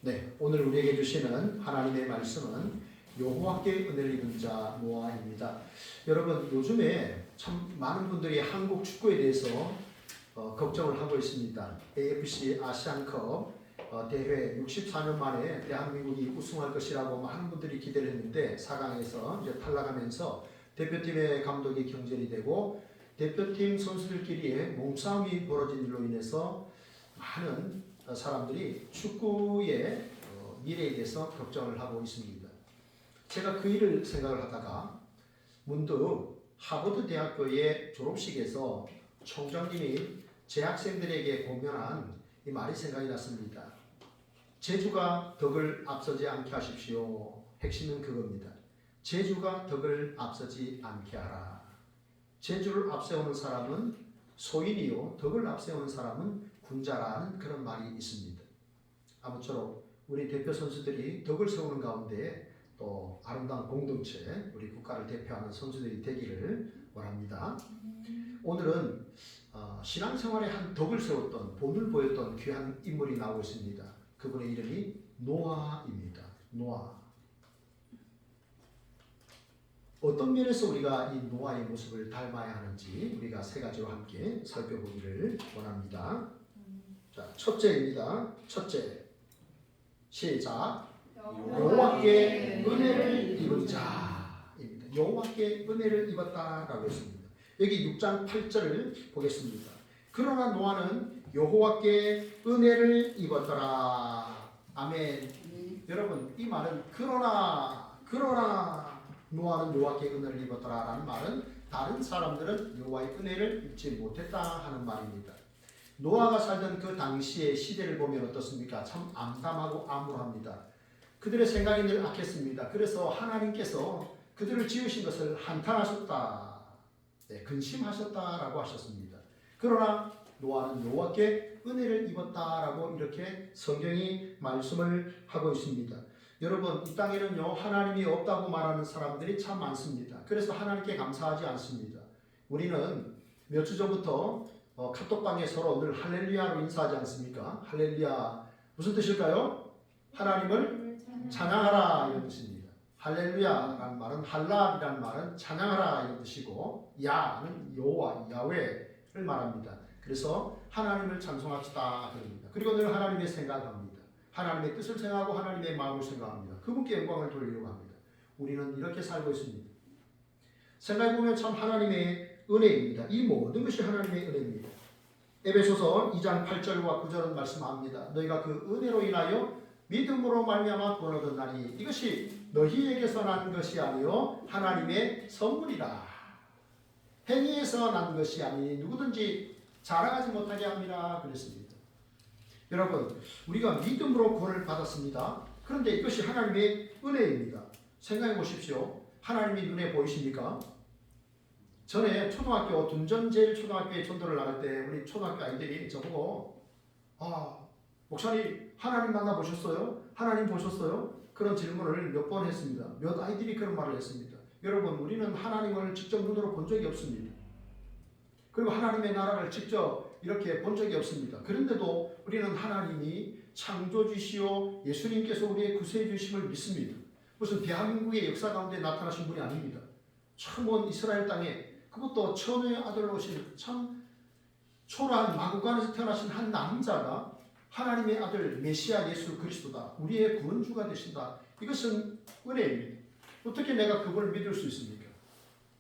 네, 오늘 우리에게 주시는 하나님의 말씀은 여호와께 은혜를 입은 자 노아입니다. 여러분, 요즘에 참 많은 분들이 한국 축구에 대해서 걱정을 하고 있습니다. AFC 아시안컵 대회 64년 만에 대한민국이 우승할 것이라고 많은 분들이 기대를 했는데 4강에서 이제 탈락하면서 대표팀의 감독이 경질이 되고 대표팀 선수들끼리의 몸싸움이 벌어진 일로 인해서 많은 사람들이 축구의 미래에 대해서 걱정을 하고 있습니다. 제가 그 일을 생각을 하다가 문득 하버드 대학교의 졸업식에서 총장님이 재학생들에게 공연한 이 말이 생각이 났습니다. 재주가 덕을 앞서지 않게 하십시오. 핵심은 그겁니다. 재주가 덕을 앞서지 않게 하라. 재주를 앞세우는 사람은 소인이요, 덕을 앞세우는 사람은 군자라는 그런 말이 있습니다. 아무쪼록 우리 대표 선수들이 덕을 세우는 가운데 또 아름다운 공동체, 우리 국가를 대표하는 선수들이 되기를 원합니다. 오늘은 신앙생활에 한 덕을 세웠던, 본을 보였던 귀한 인물이 나오고 있습니다. 그분의 이름이 노아입니다. 노아. 어떤 면에서 우리가 이 노아의 모습을 닮아야 하는지 우리가 세 가지로 함께 살펴보기를 원합니다. 자, 첫째입니다. 첫째. 시작. 여호와께 은혜를 입은 자입니다. 여호와께 은혜를 입었다라고 했습니다. 여기 6장 8절을 보겠습니다. 그러나 노아는 여호와께 은혜를 입었더라. 아멘. 여러분, 이 말은 그러나 노아는 여호와께 은혜를 입었더라라는 말은 다른 사람들은 여호와의 은혜를 입지 못했다 하는 말입니다. 노아가 살던 그 당시의 시대를 보면 어떻습니까? 참 암담하고 암울합니다. 그들의 생각이 늘 악했습니다. 그래서 하나님께서 그들을 지으신 것을 한탄하셨다, 근심하셨다라고 하셨습니다. 그러나 노아는 여호와께 은혜를 입었다라고 이렇게 성경이 말씀을 하고 있습니다. 여러분, 이 땅에는요, 하나님이 없다고 말하는 사람들이 참 많습니다. 그래서 하나님께 감사하지 않습니다. 우리는 몇 주 전부터 카톡방에 서로 늘 할렐루야로 인사하지 않습니까? 할렐루야 무슨 뜻일까요? 하나님을 찬양하라 이런 뜻입니다. 할렐루야라는 말은 할랄이라는 말은 찬양하라 이런 뜻이고 야는 여호와 야훼를 말합니다. 그래서 하나님을 찬송합시다 그럽니다. 그리고 늘 하나님의 생각을 합니다. 하나님의 뜻을 생각하고 하나님의 마음을 생각합니다. 그분께 영광을 돌리려고 합니다. 우리는 이렇게 살고 있습니다. 생각해보면 참 하나님의 은혜입니다. 이 모든 것이 하나님의 은혜입니다. 에베소서 2장 8절과 9절은 말씀합니다. 너희가 그 은혜로 인하여 믿음으로 말미암아 구원을 얻었나니 이것이 너희에게서 난 것이 아니요 하나님의 선물이라. 행위에서 난 것이 아니 누구든지 자랑하지 못하게 합니다. 그랬습니다. 여러분, 우리가 믿음으로 구원을 받았습니다. 그런데 이것이 하나님의 은혜입니다. 생각해 보십시오. 하나님이 눈에 보이십니까? 전에 초등학교 둔전제일초등학교에 전도를 나갈 때 우리 초등학교 아이들이 저보고 목사님 하나님 만나보셨어요? 하나님 보셨어요? 그런 질문을 몇 번 했습니다. 몇 아이들이 그런 말을 했습니다. 여러분, 우리는 하나님을 직접 눈으로 본 적이 없습니다. 그리고 하나님의 나라를 직접 이렇게 본 적이 없습니다. 그런데도 우리는 하나님이 창조주시오 예수님께서 우리의 구세주심을 믿습니다. 무슨 대한민국의 역사 가운데 나타나신 분이 아닙니다. 처음 온 이스라엘 땅에 그것도 처녀의 아들로 오신 참 초라한 마구간에서 태어나신 한 남자가 하나님의 아들 메시아 예수 그리스도다. 우리의 구원주가 되신다. 이것은 은혜입니다. 어떻게 내가 그분을 믿을 수 있습니까?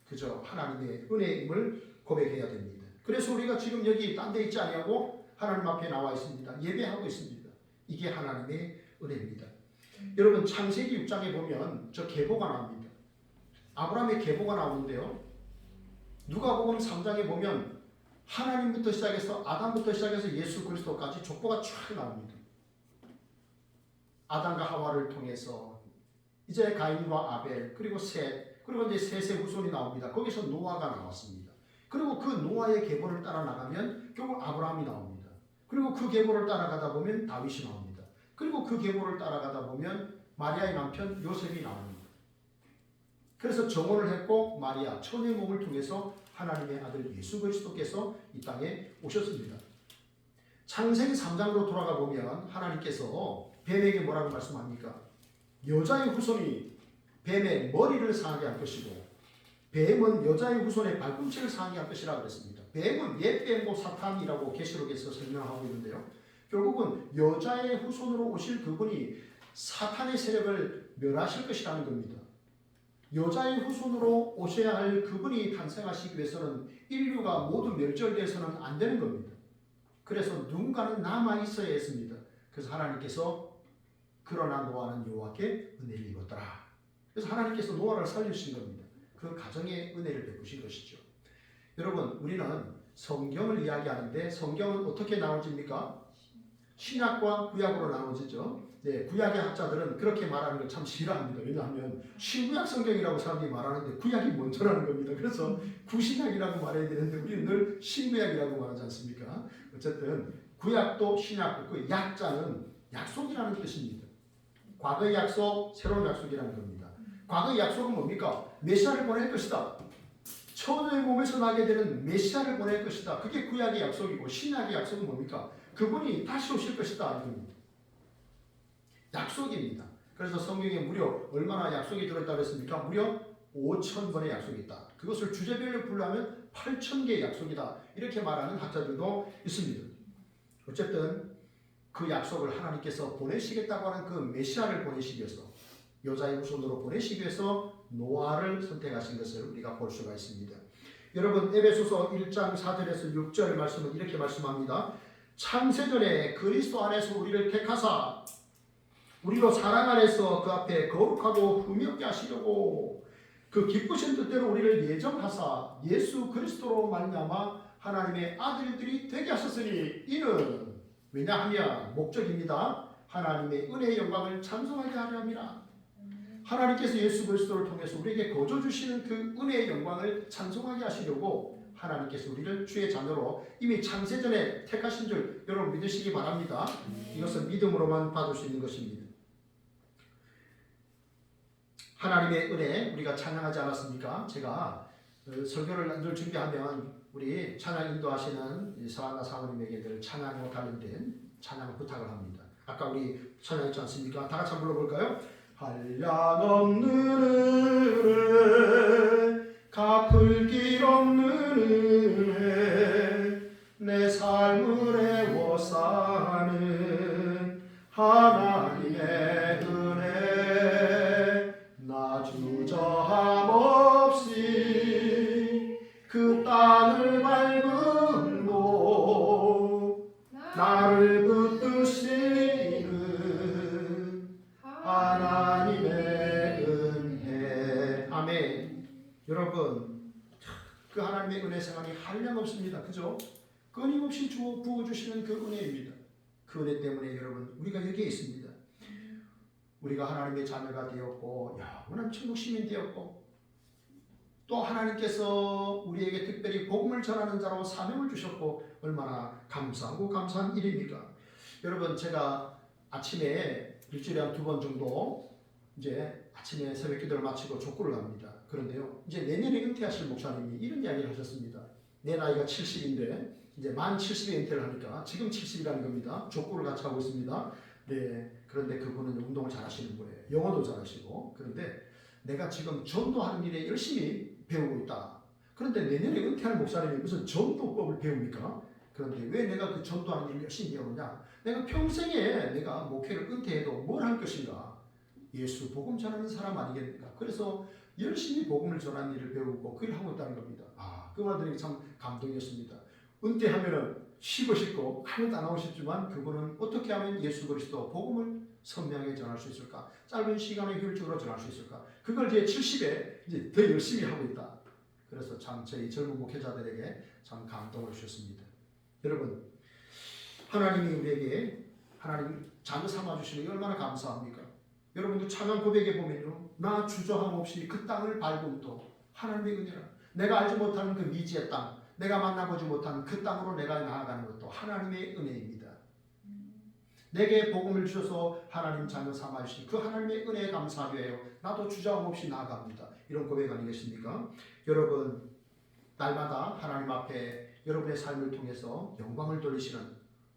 그저 하나님의 은혜임을 고백해야 됩니다. 그래서 우리가 지금 여기 딴 데 있지 아니하고 하나님 앞에 나와 있습니다. 예배하고 있습니다. 이게 하나님의 은혜입니다. 여러분, 창세기 6장에 보면 저 계보가 나옵니다. 아브라함의 계보가 나오는데요. 누가복음 3장에 보면 하나님부터 시작해서 아담부터 시작해서 예수 그리스도까지 족보가 쫙 나옵니다. 아담과 하와를 통해서 이제 가인과 아벨 그리고 셋 그리고 이제 셋의 후손이 나옵니다. 거기서 노아가 나왔습니다. 그리고 그 노아의 계보를 따라 나가면 결국 아브라함이 나옵니다. 그리고 그 계보를 따라가다 보면 다윗이 나옵니다. 그리고 그 계보를 따라가다 보면 마리아의 남편 요셉이 나옵니다. 그래서 정혼을 했고 마리아 처녀의 몸을 통해서 하나님의 아들 예수 그리스도께서 이 땅에 오셨습니다. 창세기 3장으로 돌아가 보면 하나님께서 뱀에게 뭐라고 말씀합니까? 여자의 후손이 뱀의 머리를 상하게 할 것이고 뱀은 여자의 후손의 발꿈치를 상하게 할 것이라고 그랬습니다. 뱀은 옛뱀 사탄이라고 계시록에서 설명하고 있는데요. 결국은 여자의 후손으로 오실 그분이 사탄의 세력을 멸하실 것이라는 겁니다. 여자의 후손으로 오셔야 할 그분이 탄생하시기 위해서는 인류가 모두 멸절돼서는 안 되는 겁니다. 그래서 누군가는 남아 있어야 했습니다. 그래서 하나님께서 그러나 노아는 여호와께 은혜를 입었더라. 그래서 하나님께서 노아를 살려주신 겁니다. 그 가정에 은혜를 베푸신 것이죠. 여러분, 우리는 성경을 이야기하는데 성경은 어떻게 나눠집니까? 신약과 구약으로 나눠지죠. 네, 구약의 학자들은 그렇게 말하는 걸 참 싫어합니다. 왜냐하면 신구약 성경이라고 사람들이 말하는데 구약이 먼저라는 겁니다. 그래서 구신약이라고 말해야 되는데 우리는 늘 신구약이라고 말하지 않습니까? 어쨌든 구약도 신약도 그 약자는 약속이라는 뜻입니다. 과거의 약속, 새로운 약속이라는 겁니다. 과거의 약속은 뭡니까? 메시아를 보낼 것이다. 처녀의 몸에서 나게 되는 메시아를 보낼 것이다. 그게 구약의 약속이고 신약의 약속은 뭡니까? 그분이 다시 오실 것이다. 이겁니다. 약속입니다. 그래서 성경에 무려 얼마나 약속이 들어있다고 했습니까? 무려 5,000번의 약속이 있다. 그것을 주제별로 분류하면 8,000개의 약속이다. 이렇게 말하는 학자들도 있습니다. 어쨌든 그 약속을 하나님께서 보내시겠다고 하는 그 메시아를 보내시기 위해서 여자의 후손으로 보내시기 위해서 노아를 선택하신 것을 우리가 볼 수가 있습니다. 여러분, 에베소서 1장 4절에서 6절 말씀은 이렇게 말씀합니다. 창세전에 그리스도 안에서 우리를 택하사 우리로 사랑 안에서 그 앞에 거룩하고 흠없게 하시려고 그 기쁘신 뜻대로 우리를 예정하사 예수 그리스도로 말미암아 하나님의 아들들이 되게 하셨으니 이는 왜냐하면 목적입니다. 하나님의 은혜의 영광을 찬송하게 하려 함이라. 하나님께서 예수 그리스도를 통해서 우리에게 거저 주시는 그 은혜의 영광을 찬송하게 하시려고 하나님께서 우리를 주의 자녀로 이미 창세전에 택하신 줄 여러분 믿으시기 바랍니다. 이것은 믿음으로만 받을 수 있는 것입니다. 하나님의 은혜 우리가 찬양하지 않았습니까? 제가 설교를 늘 준비하면 우리 찬양 인도하시는 서한나 사모님에게 늘 찬양과 관련된 찬양을 부탁을 합니다. 아까 우리 찬양했지 않습니까? 다 같이 한번 불러볼까요? 한량없는 은혜 갚을 길 없는 은혜 내 삶을 애워싸는 하나님의 은혜 나 주저함 없이 그 땅을 밟음도 나를 붙드시는 하나님의 은혜. 아멘. 여러분, 그 하나님의 은혜 생활이 한량없습니다. 그죠? 끊임없이 부어주시는 그 은혜입니다. 그 은혜 때문에 여러분 우리가 여기에 있습니다. 우리가 하나님의 자녀가 되었고 영원한 천국 시민 되었고 또 하나님께서 우리에게 특별히 복음을 전하는 자로 사명을 주셨고 얼마나 감사하고 감사한 일입니까? 여러분, 제가 아침에 일주일에 한 2번 정도 이제 아침에 새벽 기도를 마치고 족구를 갑니다. 그런데요, 이제 내년에 은퇴하실 목사님이 이런 이야기를 하셨습니다. 내 나이가 70인데 이제 만 70에 은퇴를 하니까 지금 70이라는 겁니다. 족구를 같이 하고 있습니다. 네, 그런데 그분은 운동을 잘하시는 거예요. 영어도 잘하시고. 그런데 내가 지금 전도하는 일에 열심히 배우고 있다. 그런데 내년에 은퇴할 목사님이 무슨 전도법을 배웁니까? 그런데 왜 내가 그 전도하는 일을 열심히 배우느냐? 내가 평생에 내가 목회를 은퇴해도 뭘 할 것인가? 예수 복음 전하는 사람 아니겠습니까? 그래서 열심히 복음을 전하는 일을 배우고 그 일을 하고 있다는 겁니다. 그 말들이 참 감동이었습니다. 은퇴하면은 쉬고 싶고 아무도 안 하고 싶지만 그분은 어떻게 하면 예수 그리스도 복음을 선명하게 전할 수 있을까? 짧은 시간에 효율적으로 전할 수 있을까? 그걸 이제 70에 이제 더 열심히 하고 있다. 그래서 참 저희 젊은 목회자들에게 참 감동을 주셨습니다. 여러분, 하나님이 우리에게 하나님 자녀 삼아 주시는 게 얼마나 감사합니까? 여러분도 찬양 고백에 보면요, 나 주저함 없이 그 땅을 밟음도 하나님의 은혜라. 내가 알지 못하는 그 미지의 땅, 내가 만나보지 못한 그 땅으로 내가 나아가는 것도 하나님의 은혜입니다. 내게 복음을 주셔서 하나님 자녀 삼아 주신 그 하나님의 은혜에 감사하게 해요. 나도 주저함 없이 나아갑니다. 이런 고백 아니겠습니까? 여러분, 날마다 하나님 앞에 여러분의 삶을 통해서 영광을 돌리시는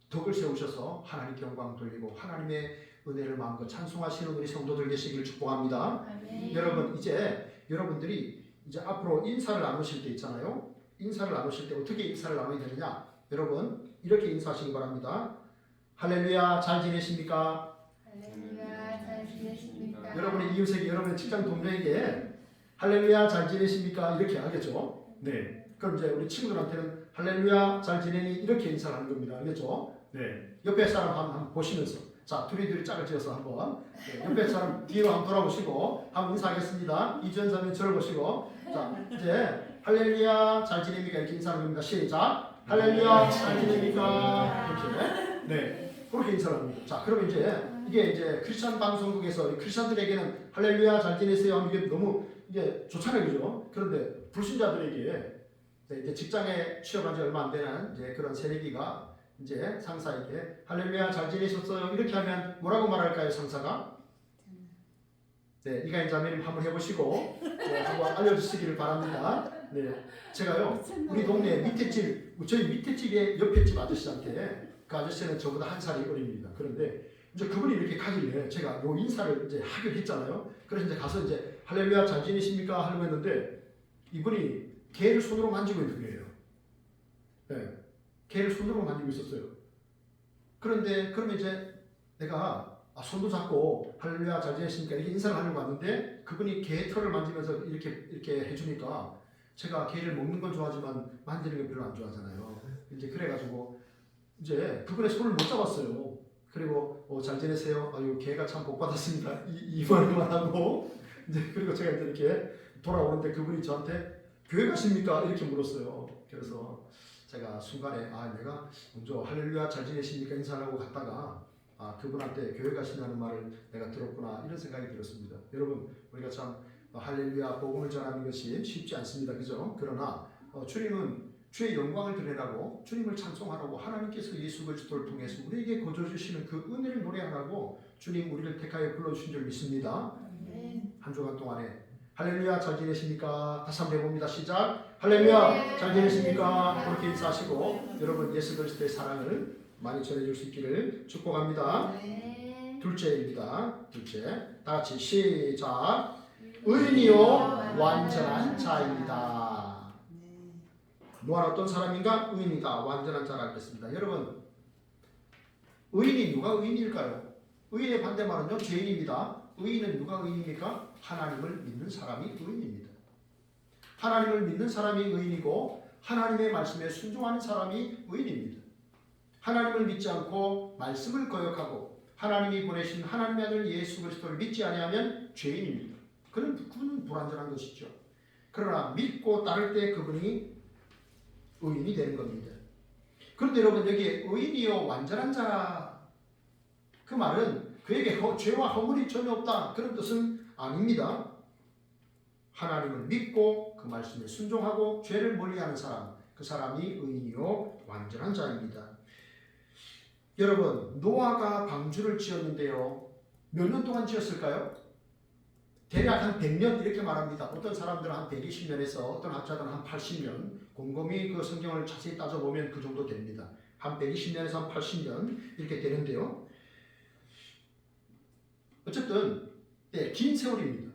덕을 세우셔서 하나님께 영광 돌리고 하나님의 은혜를 마음껏 찬송하시는 우리 성도들 되시기를 축복합니다. 아멘. 여러분 이제 여러분들이 이제 앞으로 인사를 나누실 때 있잖아요. 인사를 나누실 때 어떻게 인사를 나눠야 되느냐? 여러분 이렇게 인사하시기 바랍니다. 할렐루야 잘 지내십니까? 할렐루야 잘 지내십니까? 여러분의 이웃에게 여러분의 직장 동료에게 할렐루야 잘 지내십니까? 이렇게 하겠죠. 네. 그럼 이제 우리 친구들한테는 할렐루야 잘 지내니 이렇게 인사를 하는 겁니다. 알겠죠? 네. 옆에 사람 한번 보시면서 자 둘이 짝을 지어서 한번 네, 옆에 사람 뒤로 한번 돌아보시고 한번 인사하겠습니다. 이전사님 저를 보시고 자 이제 할렐루야 잘 지냅니까? 이렇게 인사하는 겁니다. 시작. 할렐루야 잘 지냅니까? 이렇게 네 그렇게 인사를 합니다. 자 그러면 이게 이제 크리스천 방송국에서 크리스천들에게는 할렐루야 잘 지내세요 하면 이게 너무 이게 좋잖아요, 그죠? 그런데 불신자들에게 이제 직장에 취업한 지 얼마 안 되는 이제 그런 새내기가 이제 상사에게 할렐루야 잘 지내셨어요? 이렇게 하면 뭐라고 말할까요, 상사가? 네, 이가인 자매님 한번 해보시고 네, 한번 알려주시기를 바랍니다. 네, 제가요 우리 동네 밑에 집, 저희 밑에 집의 옆에 집 아저씨한테 그 아저씨는 저보다 한 살이 어립니다. 그런데 이제 그분이 이렇게 가길래 제가 요 인사를 이제 하기로 했잖아요. 그래서 이제 가서 이제 할렐루야 잘 지내십니까? 하려고 했는데 이분이 개를 손으로 만지고 있는 거예요. 네, 개를 손으로 만지고 있었어요. 그런데 그러면 이제 내가 손도 잡고 할렐루야 잘 지내십니까? 이렇게 인사를 하려고 왔는데 그분이 개 털을 만지면서 이렇게 해주니까 제가 개를 먹는 건 좋아하지만 만지는 건 별로 안 좋아하잖아요. 이제 그래가지고 이제 그분의 손을 못 잡았어요. 그리고 잘 지내세요? 아유 개가 참 복 받았습니다. 이 말만 하고 이제 그리고 제가 이제 이렇게 돌아오는데 그분이 저한테 교회 가십니까? 이렇게 물었어요. 그래서 제가 순간에 내가 먼저 할렐루야 잘 지내십니까? 인사하려고 갔다가 그분한테 교회 가신다는 말을 내가 들었구나 이런 생각이 들었습니다. 여러분 우리가 참 할렐루야 복음을 전하는 것이 쉽지 않습니다. 그죠? 그러나 주님은 주의 영광을 드리라고 주님을 찬송하라고 하나님께서 예수 그리스도를 통해서 우리에게 거저 주시는 그 은혜를 노래하라고 주님 우리를 택하여 불러주신 줄 믿습니다. 한 주간 동안에 할렐루야 잘 지내십니까? 다시 한번 해봅니다. 시작. 할렐루야 잘 지내십니까? 그렇게 인사하시고 여러분 예수 그리스도의 사랑을 많이 전해줄 수 있기를 축복합니다. 둘째입니다. 둘째 다 같이 시작. 의인이요 완전한 자입니다. 노아는 어떤 사람인가? 의인이다. 완전한 자라 하겠습니다. 여러분 의인이 누가 의인일까요? 의인의 반대말은요 죄인입니다. 의인은 누가 의인입니까? 하나님을 믿는 사람이 의인입니다. 하나님을 믿는 사람이 의인이고 하나님의 말씀에 순종하는 사람이 의인입니다. 하나님을 믿지 않고 말씀을 거역하고 하나님이 보내신 하나님의 아들 예수 그리스도를 믿지 아니하면 죄인입니다. 그분은 불완전한 것이죠. 그러나 믿고 따를 때 그분이 의인이 되는 겁니다. 그런데 여러분 여기에 의인이요 완전한 자 그 말은 그에게 죄와 허물이 전혀 없다 그런 뜻은 아닙니다. 하나님을 믿고 그 말씀에 순종하고 죄를 멀리하는 사람 그 사람이 의인이요 완전한 자입니다. 여러분 노아가 방주를 지었는데요 몇 년 동안 지었을까요? 대략 한 100년 이렇게 말합니다. 어떤 사람들은 한 120년에서 어떤 학자들은 한 80년 곰곰이 그 성경을 자세히 따져보면 그 정도 됩니다. 한 120년에서 한 80년 이렇게 되는데요. 어쨌든 긴 세월입니다.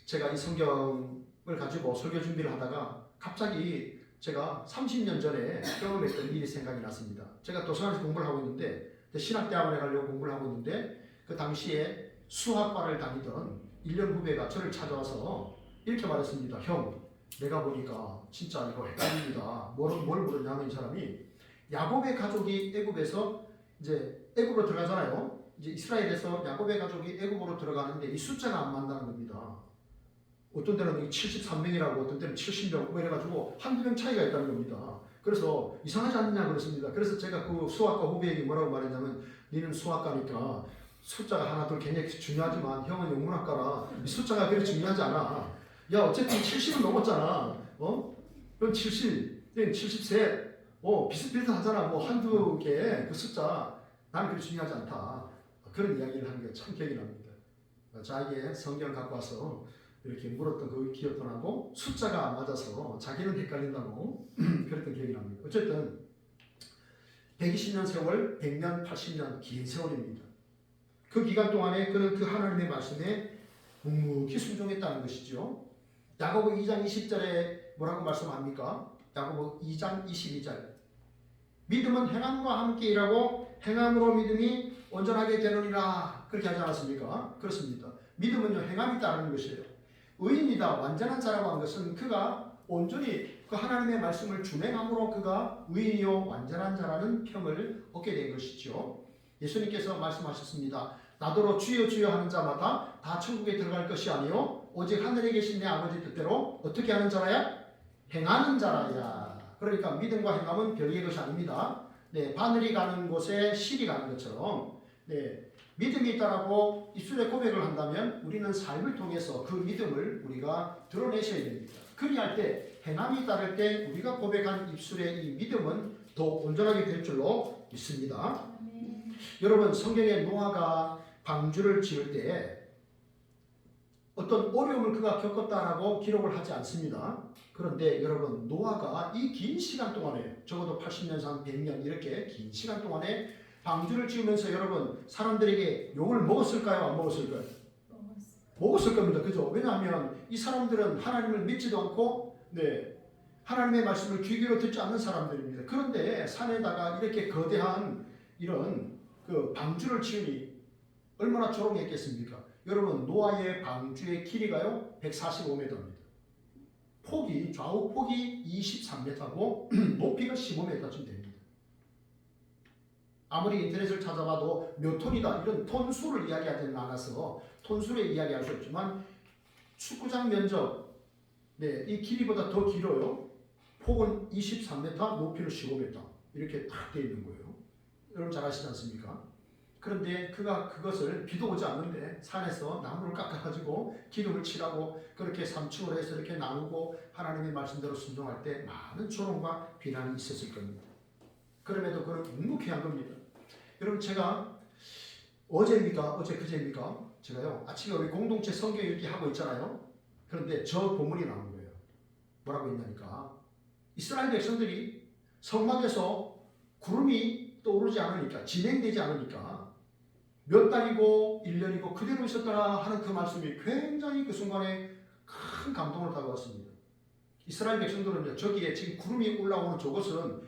제가 이 성경을 가지고 설교 준비를 하다가 갑자기 제가 30년 전에 경험했던 일이 생각이 났습니다. 제가 도서관에서 공부를 하고 있는데 신학대학원에 가려고 공부를 하고 있는데 그 당시에 수학과를 다니던 1년 후배가 저를 찾아와서 이렇게 말했습니다. 형, 내가 보니까 진짜 이거 헷갈립니다. 뭘 물었냐면 이 사람이 야곱의 가족이 애굽에서 이제 애굽으로 들어가잖아요. 이제 이스라엘에서 야곱의 가족이 애굽으로 들어가는데 이 숫자가 안 맞다는 겁니다. 어떤 때는 73명이라고 어떤 때는 70명 이래가지고 한두 명 차이가 있다는 겁니다. 그래서 이상하지 않느냐 그랬습니다. 그래서 제가 그 수학과 후배에게 뭐라고 말했냐면 니는 수학과니까 숫자가 하나 둘 굉장히 중요하지만 형은 영문학과라 이 숫자가 그렇게 중요하지 않아. 야 어쨌든 70은 넘었잖아. 그럼 70, 73 비슷비슷하잖아. 뭐 한두 개 그 숫자 나는 그렇게 중요하지 않다. 그런 이야기를 하는 게 참 기억이 납니다. 자기의 성경을 갖고 와서 이렇게 물었던 그 기억도 나고 숫자가 안 맞아서 자기는 헷갈린다고 그랬던 기억이 납니다. 어쨌든 120년 세월, 100년, 80년 긴 세월입니다. 그 기간 동안에 그는 그 하나님의 말씀에 묵묵히 순종했다는 것이죠. 야고보 2장 20절에 뭐라고 말씀합니까? 야고보 2장 22절. 믿음은 행함과 함께 일하고 행함으로 믿음이 온전하게 되느니라. 그렇게 하지 않았습니까? 그렇습니다. 믿음은요, 행함이 따르는 것이에요. 의인이다, 완전한 자라고 한 것은 그가 온전히 그 하나님의 말씀을 준행함으로 그가 의인이요 완전한 자라는 평을 얻게 된 것이죠. 예수님께서 말씀하셨습니다. 나더러 주여 주여 하는 자마다 다 천국에 들어갈 것이 아니요 오직 하늘에 계신 내 아버지 뜻대로 어떻게 하는 자라야? 행하는 자라야. 그러니까 믿음과 행함은 별개의 것이 아닙니다. 네, 바늘이 가는 곳에 실이 가는 것처럼 네, 믿음이 있다라고 입술에 고백을 한다면 우리는 삶을 통해서 그 믿음을 우리가 드러내셔야 됩니다. 그리할 때 행함이 따를 때 우리가 고백한 입술의 이 믿음은 더 온전하게 될 줄로 믿습니다. 여러분, 성경에 노아가 방주를 지을 때 어떤 어려움을 그가 겪었다라고 기록을 하지 않습니다. 그런데 여러분, 노아가 이 긴 시간 동안에 적어도 80년상 100년 이렇게 긴 시간 동안에 방주를 지으면서 여러분 사람들에게 욕을 먹었을까요? 안 먹었을까요? 먹었을 겁니다. 그죠? 왜냐하면 이 사람들은 하나님을 믿지도 않고 하나님의 말씀을 귀 기울여 듣지 않는 사람들입니다. 그런데 산에다가 이렇게 거대한 이런 그 방주를 지으니 얼마나 조롱했겠습니까? 여러분, 노아의 방주의 길이가요 145m입니다. 폭이 좌우 폭이 23m고 높이가 15m쯤 됩니다. 아무리 인터넷을 찾아봐도 몇 톤이다 이런 톤수를 이야기하지는 않아서 톤수를 이야기할 수 없지만 축구장 면적 이 길이보다 더 길어요. 폭은 23m, 높이는 15m 이렇게 딱 되어 있는 거예요. 여러분 잘 아시지 않습니까? 그런데 그가 그것을 비도 오지 않는데 산에서 나무를 깎아가지고 기름을 칠하고 그렇게 3층으로 해서 이렇게 나누고 하나님의 말씀대로 순종할 때 많은 조롱과 비난이 있었을 겁니다. 그럼에도 그는 묵묵히 한 겁니다. 여러분, 제가 어제입니까? 어제 그제입니까? 제가요 아침에 우리 공동체 성경 읽기 하고 있잖아요. 그런데 저 본문이 나온 거예요. 뭐라고 했냐니까 이스라엘 백성들이 성막에서 구름이 떠오르지 않으니까 진행되지 않으니까 몇 달이고 1년이고 그대로 있었더라 하는 그 말씀이 굉장히 그 순간에 큰 감동을 다가왔습니다. 이스라엘 백성들은요 저기에 지금 구름이 올라오는 저것은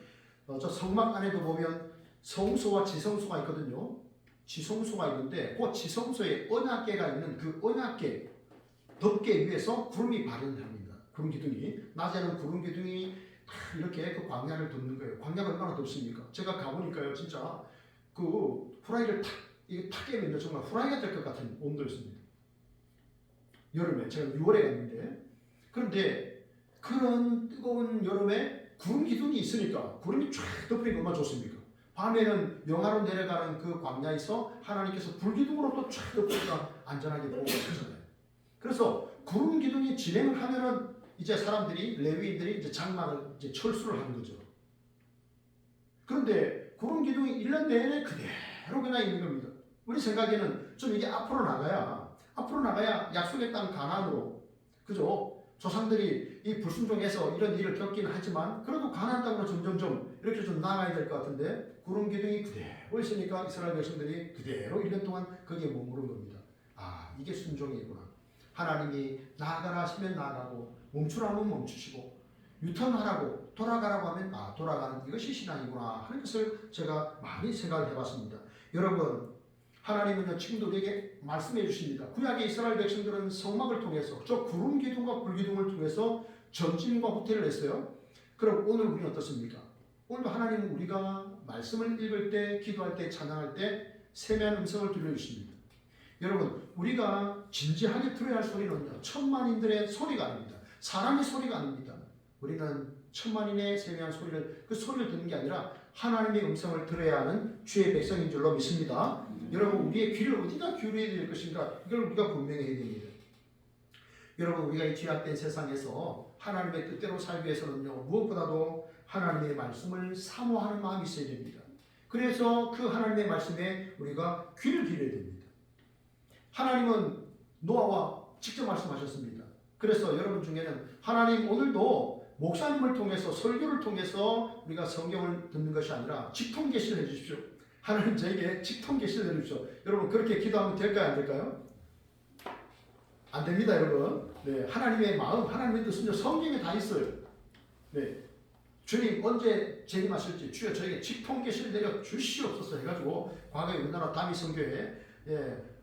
저 성막 안에도 보면 성소와 지성소가 있거든요. 지성소가 있는데 그 지성소에 언약궤가 있는 그 언약궤 덮개 위에서 구름이 발현합니다. 구름 기둥이 낮에는 구름 기둥이 이렇게 그 광야를 덮는 거예요. 광야가 얼마나 덥습니까? 제가 가보니까요 진짜 그 후라이를 탁 깨면 정말 후라이가 될 것 같은 온도였습니다. 여름에 제가 6월에 갔는데 그런데 그런 뜨거운 여름에 구름 기둥이 있으니까 구름이 쫙 덮으니까 얼마나 좋습니까? 밤에는 영하로 내려가는 그 광야에서 하나님께서 불기둥으로 또 쫙 덮으니까 안전하게 보고 있잖아요. 그래서 구름 기둥이 진행을 하면은 이제 사람들이 레위인들이 이제 장막을 이제 철수를 하는 거죠. 그런데 구름 기둥이 1년 내내 그대로 그냥 있는 겁니다. 우리 생각에는 좀 이게 앞으로 나가야 약속의 땅 가나안으로 그죠? 조상들이 이 불순종해서 이런 일을 겪기는 하지만 그래도 가나안 땅으로 점점점 이렇게 좀 나가야 될 것 같은데 구름 기둥이 그대로 있으니까 이스라엘 백성들이 그대로 1년 동안 거기에 머무른 겁니다. 아, 이게 순종이구나. 하나님이 나아가라 하시면 나아가고 멈추라면 멈추시고 유턴하라고 돌아가라고 하면 돌아가는 이것이 신앙이구나 하는 것을 제가 많이 생각을 해봤습니다. 여러분, 하나님은 지금도 우리에게 말씀해 주십니다. 구약의 이스라엘 백성들은 성막을 통해서 저 구름 기둥과 불 기둥을 통해서 전진과 후퇴를 했어요. 그럼 오늘 우리는 어떻습니까? 오늘도 하나님은 우리가 말씀을 읽을 때, 기도할 때, 찬양할 때 세미한 음성을 들려주십니다. 여러분, 우리가 진지하게 들어야 할 소리는요 천만인들의 소리가 아닙니다. 사람의 소리가 아닙니다. 우리는 천만인의 세미한 소리를 그 소리를 듣는 게 아니라 하나님의 음성을 들어야 하는 주의 백성인 줄로 믿습니다. 여러분, 우리의 귀를 어디다 기울여야 될 것인가 이걸 우리가 분명히 해야 됩니다. 여러분, 우리가 이 죄악된 세상에서 하나님의 뜻대로 살기 위해서는요 무엇보다도 하나님의 말씀을 사모하는 마음이 있어야 됩니다. 그래서 그 하나님의 말씀에 우리가 귀를 기울여야 됩니다. 하나님은 노아와 직접 말씀하셨습니다. 그래서 여러분 중에는 하나님 오늘도 목사님을 통해서 설교를 통해서 우리가 성경을 듣는 것이 아니라 직통 계시를 해주십시오. 하나님 저에게 직통 계시를 내려주십시오. 여러분 그렇게 기도하면 될까요? 안 될까요? 안 됩니다, 여러분. 네, 하나님의 마음, 하나님의 뜻은요 성경에 다 있어요. 네, 주님 언제 재림하실지 주여 저에게 직통 계시를 내려 주시옵소서 해가지고 과거에 우리나라 다미성교회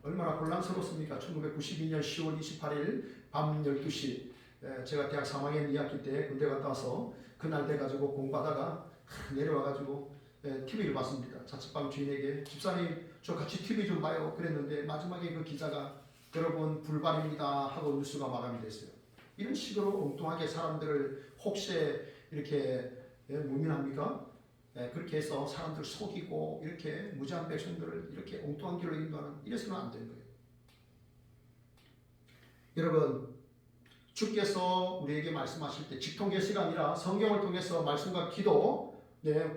얼마나 혼란스러웠습니까? 1992년 10월 28일 밤 12시 제가 대학 3학년 2학기 때 군대 갔다 와서 그날 돼가지고 공부하다가 내려와가지고 TV를 봤습니다. 자취방 주인에게 집사님 저 같이 TV 좀 봐요 그랬는데 마지막에 그 기자가 여러분 불발입니다 하고 뉴스가 마감이 됐어요. 이런 식으로 엉뚱하게 사람들을 혹시 이렇게 무민합니까? 그렇게 해서 사람들 속이고 이렇게 무지한 백성들을 이렇게 엉뚱한 길로 인도하는 이래서는 안 되는 거예요. 여러분 주께서 우리에게 말씀하실 때 직통계시가 아니라 성경을 통해서 말씀과 기도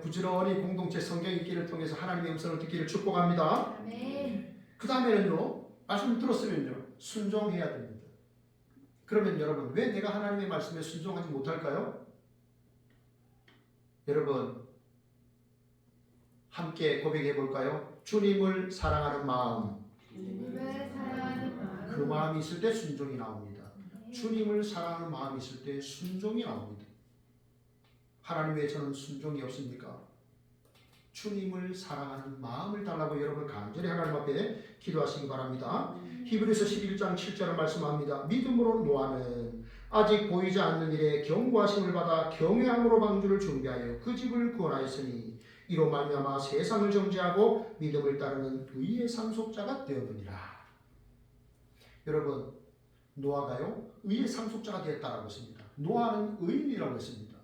부지런히 공동체 성경 읽기를 통해서 하나님의 음성을 듣기를 축복합니다. 아멘. 그 다음에는요 말씀을 들었으면요 순종해야 됩니다. 그러면 여러분 왜 내가 하나님의 말씀에 순종하지 못할까요? 여러분 함께 고백해 볼까요? 주님을 사랑하는 마음, 주님을 사랑하는 마음. 그 마음이 있을 때 순종이 나옵니다. 주님을 사랑하는 마음이 있을 때 순종이 나옵니다. 하나님 왜 저는 순종이 없습니까? 주님을 사랑하는 마음을 달라고 여러분 간절히 하나님 앞에 기도하시기 바랍니다. 히브리서 11장 7절을 말씀합니다. 믿음으로 노아는 아직 보이지 않는 일에 경고하심을 받아 경외함으로 방주를 준비하여 그 집을 구원하였으니 이로 말미암아 세상을 정죄하고 믿음을 따르는 의의 상속자가 되었느니라. 여러분 노아가요 의의 상속자가 되었다라고 했습니다. 노아는 의인이라고 했습니다.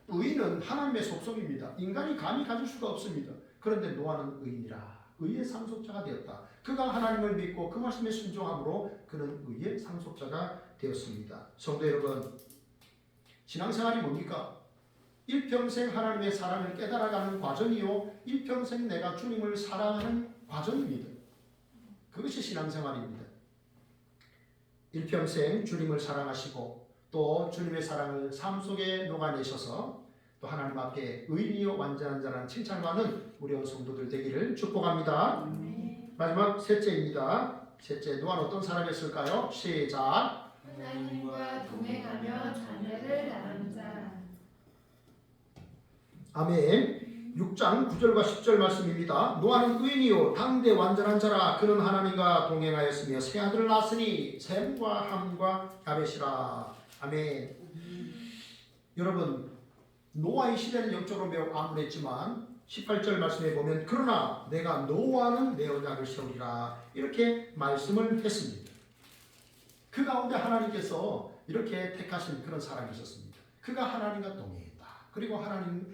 의인은 하나님의 속성입니다. 인간이 감히 가질 수가 없습니다. 그런데 노아는 의인이라 의의 상속자가 되었다. 그가 하나님을 믿고 그 말씀에 순종함으로 그는 의의 상속자가 되었습니다. 성도 여러분 신앙생활이 뭡니까? 일평생 하나님의 사랑을 깨달아가는 과정이요 일평생 내가 주님을 사랑하는 과정입니다. 그것이 신앙생활입니다. 일평생 주님을 사랑하시고 또 주님의 사랑을 삶 속에 녹아내셔서 또 하나님 앞에 의인이요 완전한 자라는 칭찬받는 우리 성도들 되기를 축복합니다. 마지막 셋째입니다. 셋째 노아는 어떤 사람이었을까요? 시작. 하나님과 동행하며 자녀를 낳은 자. 아멘. 6장 9절과 10절 말씀입니다. 노아는 의인이요 당대 완전한 자라 그는 하나님과 동행하였으며 세 아들을 낳았으니 셈과 함과 야벳이라. 아멘. 여러분 노아의 시대는 영적으로 매우 암울했지만 18절 말씀에 보면 그러나 내가 노아는 내 언약을 세우리라 이렇게 말씀을 했습니다. 그 가운데 하나님께서 이렇게 택하신 그런 사람이 있었습니다. 그가 하나님과 동행했다. 그리고 하나님이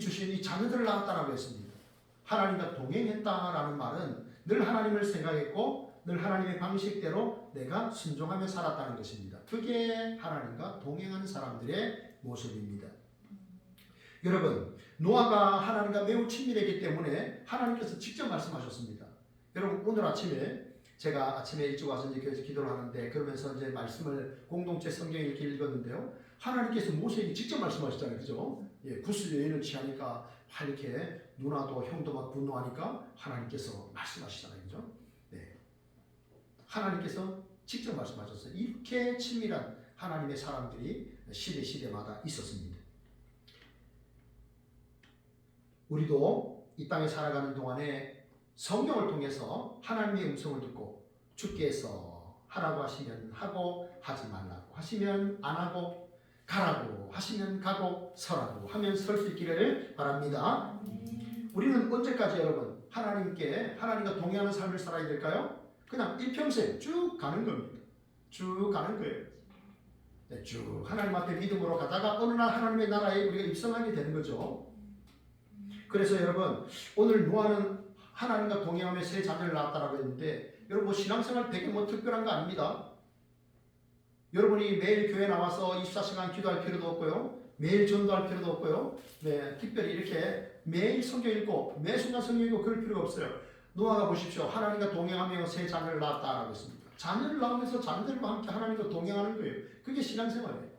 주신 이 자녀들을 낳았다라고 했습니다. 하나님과 동행했다라는 말은 늘 하나님을 생각했고 늘 하나님의 방식대로 내가 순종하며 살았다는 것입니다. 그게 하나님과 동행하는 사람들의 모습입니다. 여러분 노아가 하나님과 매우 친밀했기 때문에 하나님께서 직접 말씀하셨습니다. 여러분 오늘 아침에 제가 아침에 일찍 와서 이제 교회에서 기도를 하는데 그러면서 이제 말씀을 공동체 성경에 이렇게 읽었는데요. 하나님께서 모세에게 직접 말씀하셨잖아요. 그죠? 구스 여인을 취하니까 막 이렇게 누나도 형도 막 분노하니까 하나님께서 말씀하시잖아요. 그죠? 네. 하나님께서 직접 말씀하셨어요. 이렇게 친밀한 하나님의 사람들이 시대마다 있었습니다. 우리도 이 땅에 살아가는 동안에 성경을 통해서 하나님의 음성을 듣고 주께서 하라고 하시면 하고 하지 말라고 하시면 안 하고 가라고 하시면 가고 서라고 하면 설 수 있기를 바랍니다. 우리는 언제까지 여러분 하나님과 동행하는 삶을 살아야 될까요? 그냥 일평생 쭉 가는 겁니다. 쭉 가는 거예요. 네, 쭉 하나님 앞에 믿음으로 가다가 어느 날 하나님의 나라에 우리가 입성하게 되는 거죠. 그래서 여러분 오늘 노아는 하나님과 동행하며 세 자녀를 낳았다라고 했는데 여러분 신앙생활 되게 특별한 거 아닙니다. 여러분이 매일 교회 나와서 24시간 기도할 필요도 없고요. 매일 전도할 필요도 없고요. 네, 특별히 이렇게 매일 성경 읽고 매 순간 성경 읽고 그럴 필요가 없어요. 노아가 보십시오. 하나님과 동행하며 세 자녀를 낳았다라고 했습니다. 자녀를 낳으면서 자녀들과 함께 하나님과 동행하는 거예요. 그게 신앙생활이에요.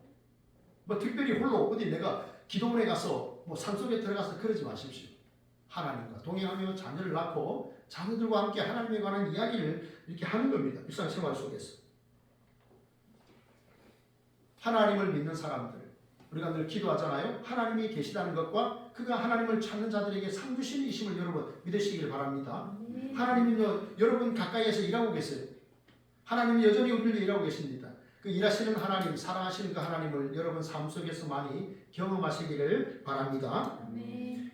뭐 특별히 홀로 어디 내가 기도원에 가서 뭐 산속에 들어가서 그러지 마십시오. 하나님과 동행하며 자녀를 낳고 자녀들과 함께 하나님에 관한 이야기를 이렇게 하는 겁니다. 일상생활 속에서. 하나님을 믿는 사람들, 우리가 늘 기도하잖아요. 하나님이 계시다는 것과 그가 하나님을 찾는 자들에게 상 주시는 이심을 여러분 믿으시길 바랍니다. 하나님은요, 여러분 가까이에서 일하고 계세요. 하나님이 여전히 우리를 일하고 계십니다. 그 일하시는 하나님, 사랑하시는 그 하나님을 여러분 삶 속에서 많이 경험하시기를 바랍니다.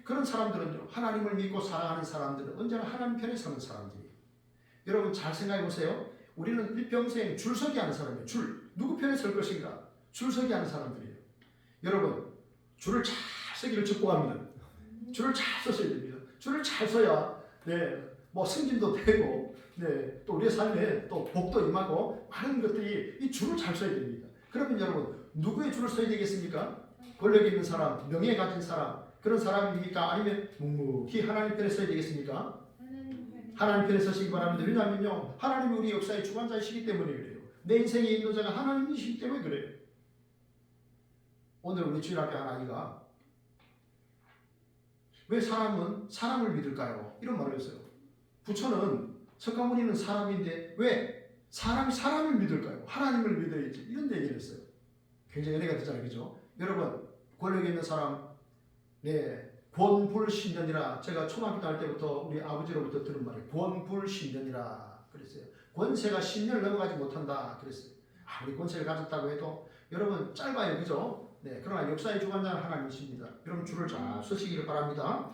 그런 사람들은요, 하나님을 믿고 사랑하는 사람들은 언제나 하나님 편에 서는 사람들이에요. 여러분 잘 생각해 보세요. 우리는 일평생 줄서기 하는 사람이에요. 누구 편에 설 것인가? 줄서기 하는 사람들이에요. 여러분 줄을 잘 서기를 축복합니다. 줄을 잘 서셔야 됩니다. 줄을 잘 서야 뭐 승진도 되고 또 우리의 삶에 또 복도 임하고 많은 것들이 이 줄을 잘 서야 됩니다. 그러면 여러분 누구의 줄을 서야 되겠습니까? 권력 있는 사람, 명예 가진 사람, 그런 사람입니까? 아니면 묵묵히 하나님 편에 서야 되겠습니까? 하나님 편에 서시기 바랍니다. 왜냐하면요, 하나님이 우리 역사의 주관자이시기 때문에 그래요. 내 인생의 인도자가 하나님이시기 때문에 그래요. 오늘 우리 주일학교 한 아이가 왜 사람은 사람을 믿을까요? 이런 말을 했어요. 부처는 석가모니는 사람인데 왜 사람이 사람을 믿을까요? 하나님을 믿어야지. 이런 얘기를 했어요. 굉장히 은혜가 되잖아요. 그죠? 여러분 권력 있는 사람 권불신전이라 제가 초등학교 다닐 때부터 우리 아버지로부터 들은 말이에요. 권불신전이라 그랬어요. 권세가 10년을 넘어가지 못한다 그랬어요. 아무리 권세를 가졌다고 해도 여러분 짧아요. 그죠? 그러나 역사의 주관자는 하나님이십니다. 여러분 줄을 잘 서시기를 바랍니다.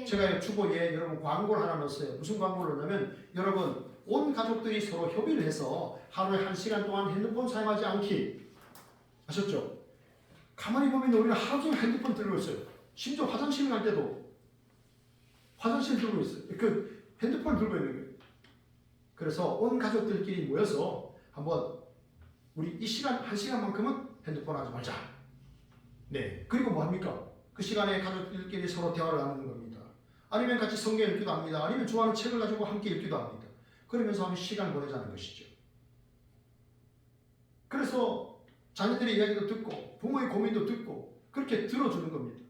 제가 주보에 여러분 광고를 하나 넣었어요. 무슨 광고를 넣냐면 여러분 온 가족들이 서로 협의를 해서 하루에 1시간 동안 핸드폰 사용하지 않기. 아셨죠? 가만히 보면 우리는 하루 종일 핸드폰 들고 있어요. 심지어 화장실 갈 때도 화장실 들고 있어요. 그 핸드폰을 들고 있는 거예요. 그래서 온 가족들끼리 모여서 한번 우리 이 시간 1시간만큼은 핸드폰 하지 말자. 그리고 뭐 합니까? 그 시간에 가족들끼리 서로 대화를 나누는 겁니다. 아니면 같이 성경 읽기도 합니다. 아니면 좋아하는 책을 가지고 함께 읽기도 합니다. 그러면서 한번 시간 보내자는 것이죠. 그래서 자녀들의 이야기도 듣고 부모의 고민도 듣고 그렇게 들어주는 겁니다.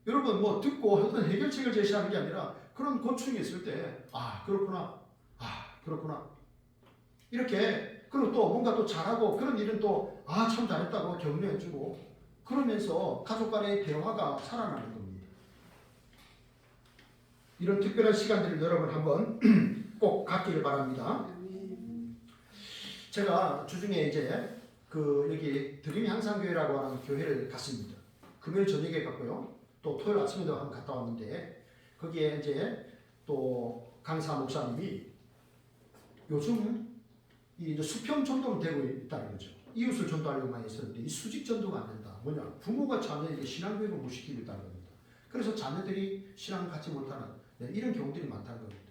여러분 뭐 듣고 어떤 해결책을 제시하는 게 아니라 그런 고충이 있을 때 그렇구나 이렇게 그리고 또 뭔가 또 잘하고 그런 일은 또 참 잘했다고 격려해주고 그러면서 가족 간의 대화가 살아나는 겁니다. 이런 특별한 시간들을 여러분 한번 꼭 갖기를 바랍니다. 제가 주중에 이제 여기 드림 향상교회라고 하는 교회를 갔습니다. 금요일 저녁에 갔고요. 또 토요일 아침에도 한번 갔다 왔는데 거기에 이제 또 강사 목사님이 요즘 이제 수평 전도가 되고 있다는 거죠. 이웃을 전도하려고 많이 했었는데 이 수직 전도가 안 된다. 뭐냐? 부모가 자녀에게 신앙교육을 못 시키고 있다는 겁니다. 그래서 자녀들이 신앙을 갖지 못하는 이런 경우들이 많다는 겁니다.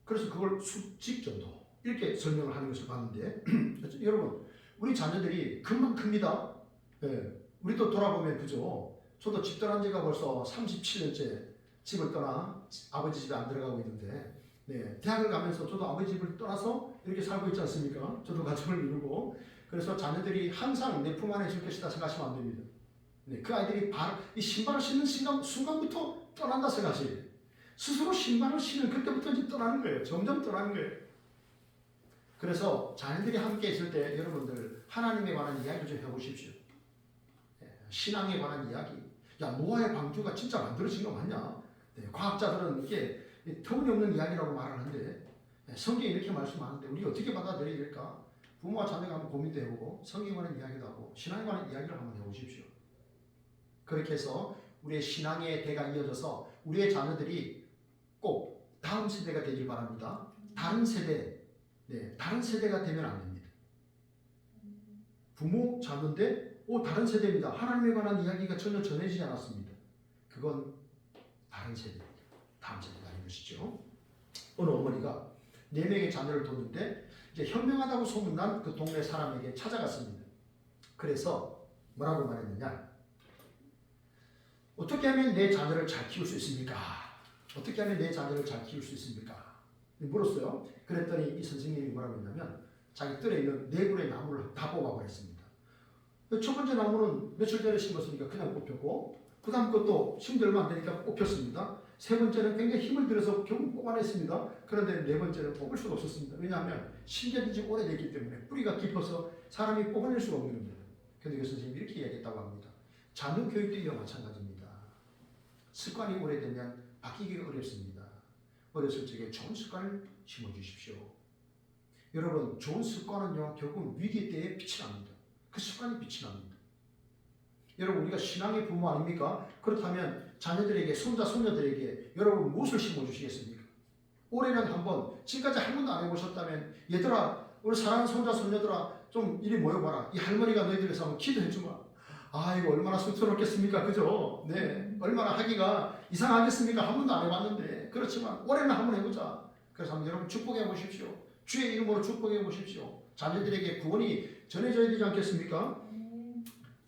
그래서 그걸 수직 전도 이렇게 설명을 하는 것을 봤는데 여러분 우리 자녀들이 금방 큽니다. 우리도 돌아보면 그죠? 저도 집 떠난 지가 벌써 37년째 집을 떠나 아버지 집에 안 들어가고 있는데 대학을 가면서 저도 아버지 집을 떠나서 이렇게 살고 있지 않습니까? 저도 가족을 이루고 그래서 자녀들이 항상 내 품 안에 있을 것이다 생각하시면 안 됩니다. 그 아이들이 이 신발을 신는 순간부터 떠난다 생각하셔야 돼요. 스스로 신발을 신는 그때부터 이제 떠나는 거예요. 점점 떠나는 거예요. 그래서 자녀들이 함께 있을 때 여러분들 하나님에 관한 이야기를 좀 해보십시오. 신앙에 관한 이야기. 야 노아의 방주가 진짜 만들어진 거 맞냐? 과학자들은 이게 터무니없는 이야기라고 말하는데 성경이 이렇게 말씀하는데 우리 어떻게 받아들여야 될까? 부모와 자녀가 한번 고민도 해보고 성경에 관한 이야기도 하고 신앙에 관한 이야기를 한번 해보십시오. 그렇게 해서 우리의 신앙의 대가 이어져서 우리의 자녀들이 꼭 다음 세대가 되길 바랍니다. 다른 세대가 되면 안 됩니다. 부모 자녀인데 다른 세대입니다. 하나님에 관한 이야기가 전혀 전해지지 않았습니다. 그건 다른 세대입니다. 다음 세대가 아닌 것이죠. 어느 어머니가 4명의 자녀를 뒀는데 이제 현명하다고 소문난 그 동네 사람에게 찾아갔습니다. 그래서 뭐라고 말했느냐? 어떻게 하면 내 자녀를 잘 키울 수 있습니까? 어떻게 하면 내 자녀를 잘 키울 수 있습니까? 물었어요. 그랬더니 이 선생님이 뭐라고 했냐면 자기 뜰에 있는 4그루의 나무를 다 뽑아버렸습니다. 첫 번째 나무는 며칠 전에 심었으니까 그냥 뽑혔고 그 다음 것도 심지 얼마 안 되니까 뽑혔습니다. 세 번째는 굉장히 힘을 들여서 결국 뽑아냈습니다. 그런데 네 번째는 뽑을 수가 없었습니다. 왜냐하면 심겨진 지 오래됐기 때문에 뿌리가 깊어서 사람이 뽑아낼 수가 없는 겁니다. 그런데 그 선생님이 이렇게 이야기했다고 합니다. 자녀 교육도 이와 마찬가지입니다. 습관이 오래되면 바뀌기가 어렵습니다. 어렸을 적에 좋은 습관을 심어주십시오. 여러분, 좋은 습관은요, 결국 위기 때에 빛이 납니다. 그 습관이 빛이 납니다. 여러분, 우리가 신앙의 부모 아닙니까? 그렇다면 자녀들에게, 손자, 손녀들에게 여러분 무엇을 심어주시겠습니까? 올해는 한번, 지금까지 한 번도 안 해보셨다면, 얘들아, 우리 사랑하는 손자, 손녀들아, 좀 이리 모여봐라. 이 할머니가 너희들에서 한번 기도해주마. 아, 이거 얼마나 쑥스럽겠습니까? 그죠? 네. 얼마나 하기가 이상하겠습니까? 한 번도 안 해봤는데. 그렇지만, 올해는 한번 해보자. 그래서 한번 여러분 축복해 보십시오. 주의 이름으로 축복해 보십시오. 자녀들에게 구원이 전해져야 되지 않겠습니까?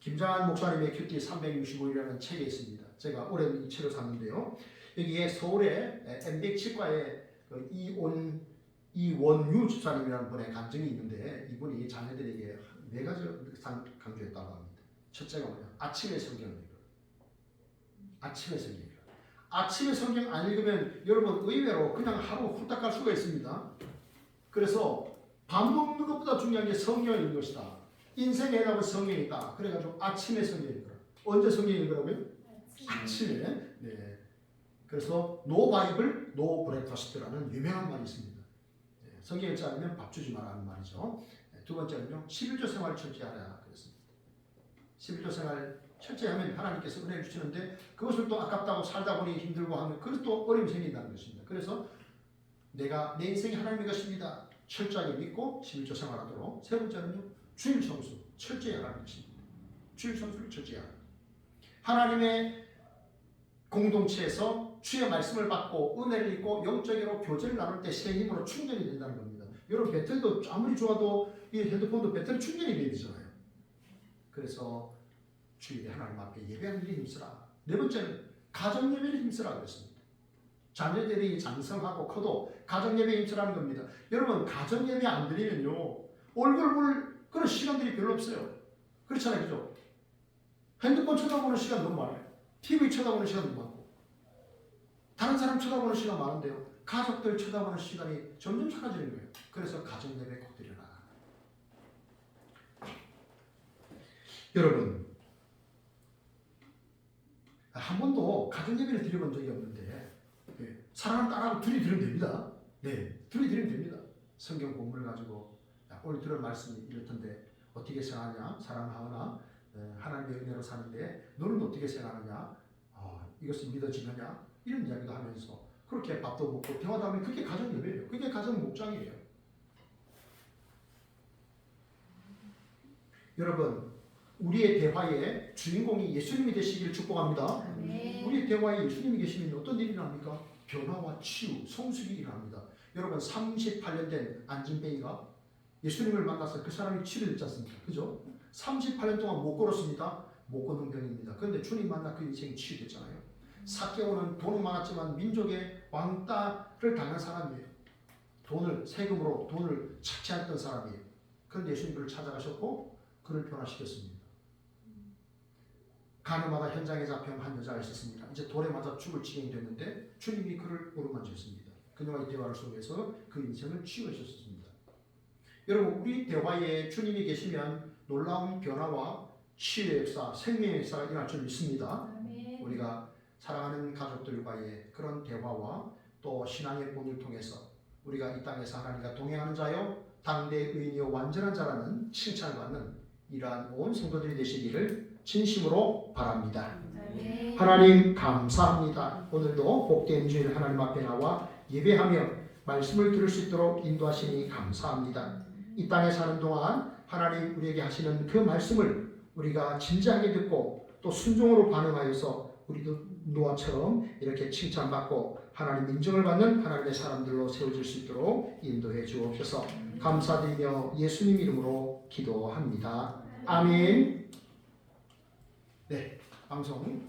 김장한 목사님의 큐티 365일이라는 책에 있습니다. 제가 올해 이 책을 샀는데요. 여기에 서울의 MBX 치과의 이원유 집사님이라는 분의 간증이 있는데 이분이 자녀들에게 네 가지를 강조했다고 합니다. 첫째가 뭐냐? 아침에 성경을 읽어라. 아침에 성경을 읽어라. 아침에 성경 안 읽으면 여러분 의외로 그냥 하루 훌딱 갈 수가 있습니다. 그래서 밥 먹는 것보다 중요한 게 성경을 읽는 것이다. 인생의 해답은 성경이다. 그래가지고 아침에 성경 읽어라. 언제 성경 읽으라고요? 아침에. 네. 그래서 노 바이블, 노 브렉퍼스트라는 유명한 말이 있습니다. 네. 성경 읽지 않으면 밥 주지 마라는 말이죠. 네. 두 번째는요. 11조 생활을 철저하라 그랬습니다. 11조 생활 철저히 하면 하나님께서 은혜를 주시는데 그것을 또 아깝다고 살다 보니 힘들고 하면 그것도 어려움이 생긴다는 것입니다. 그래서 내가 내 인생이 하나님의 것입니다. 철저하게 믿고 11조 생활하도록. 세 번째는요. 주일 성수 철저히 하라는 것입니다. 주일 성수를 철저히 하라. 하나님의 공동체에서 주의 말씀을 받고 은혜를 입고 영적으로 교제를 나눌 때 새 힘으로 충전이 된다는 겁니다. 여러분 배터리도 아무리 좋아도 이 핸드폰도 배터리 충전이 돼야 되잖아요. 그래서 주일에 하나님 앞에 예배하는 일에 힘쓰라. 네 번째는 가정 예배를 힘쓰라 그랬습니다. 자녀들이 장성하고 커도 가정 예배에 힘쓰라는 겁니다. 여러분 가정 예배 안 드리면요 얼굴 볼 그런 시간들이 별로 없어요. 그렇잖아요, 그죠? 핸드폰 쳐다보는 시간 너무 많아요. TV 쳐다보는 시간 너무 많고 다른 사람 쳐다보는 시간 많은데요. 가족들 쳐다보는 시간이 점점 사라지는 거예요. 그래서 가정 예배 꼭 드려라. 여러분 한 번도 가정 예배를 드려본 적이 없는데 사랑하는 딸하고 둘이 드리면 됩니다. 네, 둘이 드리면 됩니다. 성경 본문을 가지고 오늘 들은 말씀이 이렇던데 어떻게 생각하냐? 사랑하거나 하나님의 은혜로 사는데 너는 어떻게 생각하느냐? 이것이 믿어지느냐? 이런 이야기도 하면서 그렇게 밥도 먹고 대화도 하면 그게 가정 예배예요. 그게 가정 목장이에요. 여러분 우리의 대화의 주인공이 예수님이 되시기를 축복합니다. 우리의 대화에 예수님이 계시면 어떤 일이 납니까? 변화와 치유, 성숙이 일어납니다. 여러분 38년 된 안진뱅이가 예수님을 만나서 그 사람이 치료됐지 않습니까? 그죠? 38년 동안 못 걸었습니다. 못 걷는 병입니다. 그런데 주님 만나 그 인생이 치유됐잖아요. 삭개오는 돈은 많았지만 민족의 왕따를 당한 사람이에요. 세금으로 돈을 착취했던 사람이에요. 그런데 예수님 그를 찾아가셨고 그를 변화시켰습니다. 가늠하다 현장에 잡혀온 한 여자가 있었습니다. 이제 돌에 맞아 죽을 지경이 됐는데 주님이 그를 오르만지셨습니다. 그녀와의 대화를 속에서 그 인생을 치유하셨습니다. 여러분 우리 대화에 주님이 계시면 놀라운 변화와 치유의 역사, 생명의 역사가 일어날 줄 믿습니다. 우리가 사랑하는 가족들과의 그런 대화와 또 신앙의 본을 통해서 우리가 이 땅에서 하나님과 동행하는 자요 당대의 의인이요 완전한 자라는 칭찬을 받는 이러한 온 성도들이 되시기를 진심으로 바랍니다. 하나님 감사합니다. 오늘도 복된 주일 하나님 앞에 나와 예배하며 말씀을 들을 수 있도록 인도하시니 감사합니다. 이 땅에 사는 동안 하나님 우리에게 하시는 그 말씀을 우리가 진지하게 듣고 또 순종으로 반응하여서 우리도 노아처럼 이렇게 칭찬받고 하나님 인정을 받는 하나님의 사람들로 세워질 수 있도록 인도해 주옵소서. 감사드리며 예수님 이름으로 기도합니다. 아멘. 네, 방송